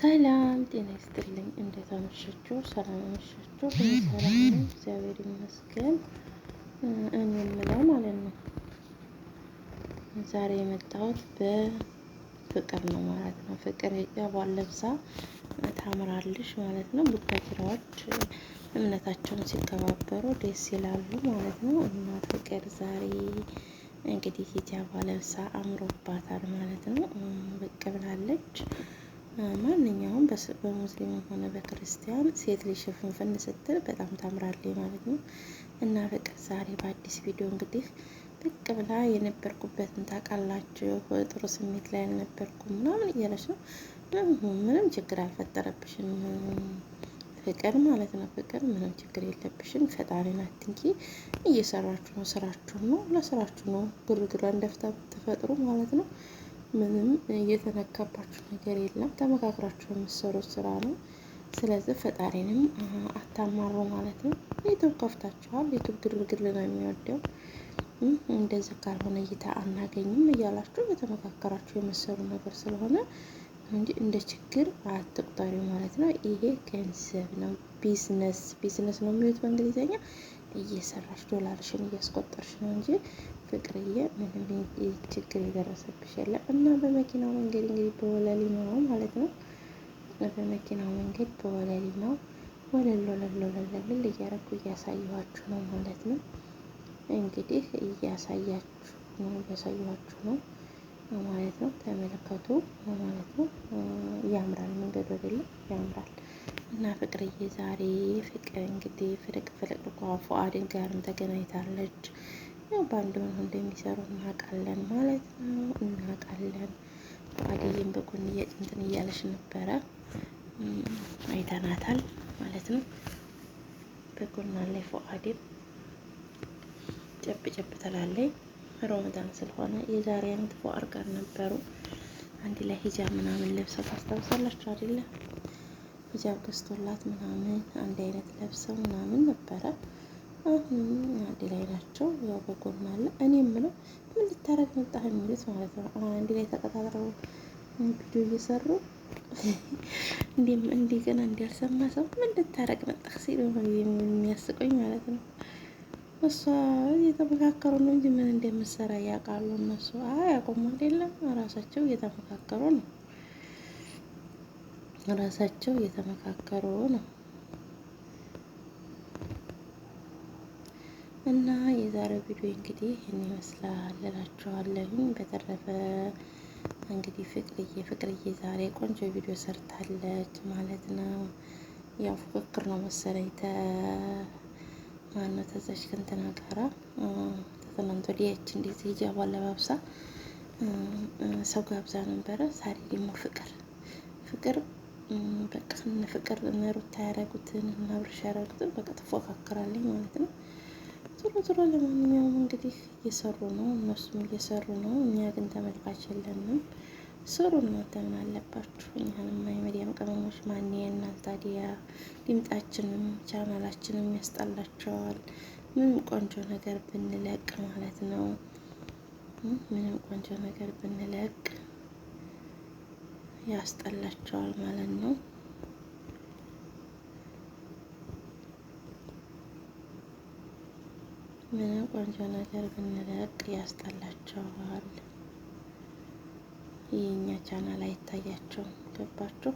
ሰላም ጤና ይስጥልኝ። እንዴት አመሻችሁ? ሰላም አመሻችሁ? ሰላም ነው፣ እግዚአብሔር ይመስገን። እኔ የምለው ማለት ነው ዛሬ የመጣሁት በፍቅር ነው ማለት ነው። ፍቅር ሂጃቧን ለብሳ ታምራለች ማለት ነው። ቡታጅራዎች እምነታቸውን ሲከባበሩ ደስ ይላሉ ማለት ነው። እና ፍቅር ዛሬ እንግዲህ ሂጃቧ ለብሳ አምሮባታል ማለት ነው። ብቅ ብላለች። ማንኛውም በሙስሊም ሆነ በክርስቲያን ሴት ልጅ ሽፍንፍን ስትል በጣም ታምራለች ማለት ነው። እና ፍቅር ዛሬ በአዲስ ቪዲዮ እንግዲህ ብቅ ብላ የነበርኩበትን ታውቃላችሁ፣ ጥሩ ስሜት ላይ አልነበርኩም ምናምን እያለች ነው። ምንም ችግር አልፈጠረብሽም ፍቅር ማለት ነው። ፍቅር ምንም ችግር የለብሽም። ፈጣሪን አትንኪ። እየሰራችሁ ነው፣ ስራችሁ ነው፣ ለስራችሁ ነው። ግርግር እንደፍታ ብትፈጥሩ ማለት ነው። ምንም እየተነካባችሁ ነገር የለም። ተመካክራችሁ የምትሰሩት ስራ ነው። ስለዚህ ፈጣሪንም አታማሩ ማለት ነው። ዩቱብ ከፍታችኋል። ዩቱብ ግርግር ነው የሚወደው። እንደዚህ ካልሆነ እይታ አናገኝም እያላችሁ እየተመካከራችሁ የምትሰሩ ነገር ስለሆነ እንጂ እንደ ችግር አትቁጠሪ ማለት ነው። ይሄ ገንዘብ ነው፣ ቢዝነስ ነው የሚሉት በእንግሊዝኛ። እየሰራሽ ዶላርሽን እያስቆጠርሽ ነው እንጂ ፍቅርዬ ምንም ችግር የደረሰብሽ የለም። እና በመኪናው መንገድ እንግዲህ በወለሊ ነው ማለት ነው። በመኪናው መንገድ በወለሊ ነው። ወለል እያረኩ እያሳየኋችሁ ነው ማለት ነው። እንግዲህ እያሳየኋችሁ ነው ማለት ነው። ተመለከቱ ማለት ነው። ያምራል፣ መንገዱ አይደለም ያምራል። እና ፍቅርዬ ዛሬ ፍቅር እንግዲህ ፍልቅ ፉአድን ጋርም ተገናኝታለች። ያው በአንድ ሆነው እንደሚሰሩ እናውቃለን ማለት ነው። እናውቃለን። ፉአድዬም በጎን እንትን እያለች ነበረ፣ አይተናታል ማለት ነው። በጎን ላይ ፉአድም ጨብ ትላለች። ሮመዳን ስለሆነ የዛሬ አመት ፉአድ ጋር ነበሩ። አንድ ላይ ሂጃብ ምናምን ለብሰው ታስታውሳላችሁ አይደለ? ሂጃብ ገዝቶላት ምናምን አንድ አይነት ለብሰው ምናምን ነበረ። አሁን አንድ ላይ ናቸው። ያው በጎን አለ። እኔ የምለው ምን ልታረግ መጣህ የሚሉት ማለት ነው። አንድ ላይ ተቀጣጥረው ቪዲዮ እየሰሩ እንደገና እንዲያልሰማ ሰው ምን ልታረግ መጣህ ሲሉ የሚያስቆኝ ማለት ነው። እሷ እየተመካከሩ ነው እንጂ ምን እንደምትሰራ ያውቃሉ እነሱ። አያውቁም አይደለም። ራሳቸው እየተመካከሩ ነው። እና የዛሬው ቪዲዮ እንግዲህ ይህን ይመስላል እላችኋለሁኝ። በተረፈ እንግዲህ ፍቅርዬ ዛሬ ቆንጆ ቪዲዮ ሰርታለች ማለት ነው። ያው ፉክክር ነው መሰለኝ ማነው ተዛች ከእንትና ጋራ ተትናንት ወዲያች እንደዚህ ሂጃቧን ለባብሳ ሰው ጋብዛ ነበረ። ዛሬ ደግሞ ፍቅር በቃ ፍቅር ሩታ ያደረጉትን እና አብርሽ ያደረጉትን በቃ ትፎካከራለች ማለት ነው። ዞሮ ለማንኛውም እንግዲህ እየሰሩ ነው፣ እነሱም እየሰሩ ነው። እኛ ግን ተመልካች የለንም። ስሩ እናንተ ምን አለባችሁ? እኛንም የመዲያም ቅመሞች ማን የእናንተ ታዲያ ድምጣችንም ቻናላችንም ያስጠላቸዋል። ምንም ቆንጆ ነገር ብንለቅ ማለት ነው። ምንም ቆንጆ ነገር ብንለቅ ያስጠላቸዋል ማለት ነው። ምንም ቆንጆ ነገር ብንለቅ ያስጠላቸዋል። የኛ ቻናል አይታያቸውም። ገባችሁ?